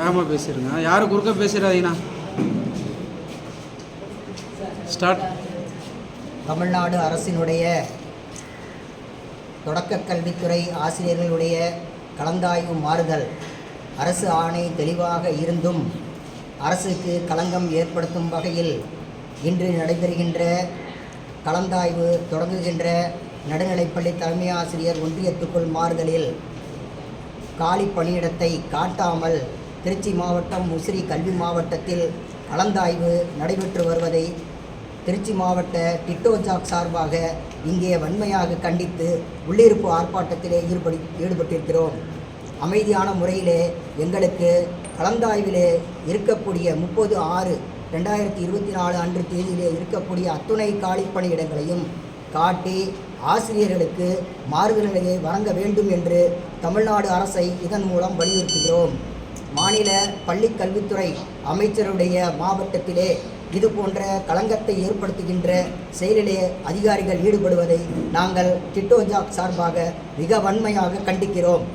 வேகமாக பேசிடுங்க, யாரும் குறுக்க பேசிடாதீங்கண்ணா. ஸ்டார்ட். தமிழ்நாடு அரசினுடைய தொடக்க கல்வித்துறை ஆசிரியர்களுடைய கலந்தாய்வு மாறுதல் அரசு ஆணை தெளிவாக இருந்தும் அரசுக்கு களங்கம் ஏற்படுத்தும் வகையில் இன்று நடைபெறுகின்ற கலந்தாய்வு தொடங்குகின்ற நடுநிலைப்பள்ளி தலைமை ஆசிரியர் ஒன்றியத்துக்குள் மாறுதலில் காலி பணியிடத்தை காட்டாமல் திருச்சி மாவட்டம் முசிறி கல்வி மாவட்டத்தில் கலந்தாய்வு நடைபெற்று வருவதை திருச்சி மாவட்ட டிட்டோ ஜாக் சார்பாக இங்கே வன்மையாக கண்டித்து உள்ளிருப்பு ஆர்ப்பாட்டத்திலே ஈடுபட்டிருக்கிறோம். அமைதியான முறையிலே எங்களுக்கு கலந்தாய்விலே இருக்கக்கூடிய 30/6/2024 அன்று தேதியிலே இருக்கக்கூடிய அத்துணை காலிப்பணியிடங்களையும் காட்டி ஆசிரியர்களுக்கு மாறுதல் நிலையை வழங்க வேண்டும் என்று தமிழ்நாடு அரசை இதன் மூலம் வலியுறுத்துகிறோம். மாநில பள்ளிக் கல்வித்துறை அமைச்சருடைய மாவட்டத்திலே இது போன்ற களங்கத்தை ஏற்படுத்துகின்ற செயலிலே அதிகாரிகள் ஈடுபடுவதை நாங்கள் டிட்டோ ஜாக் சார்பாக மிக வன்மையாக கண்டிக்கிறோம்.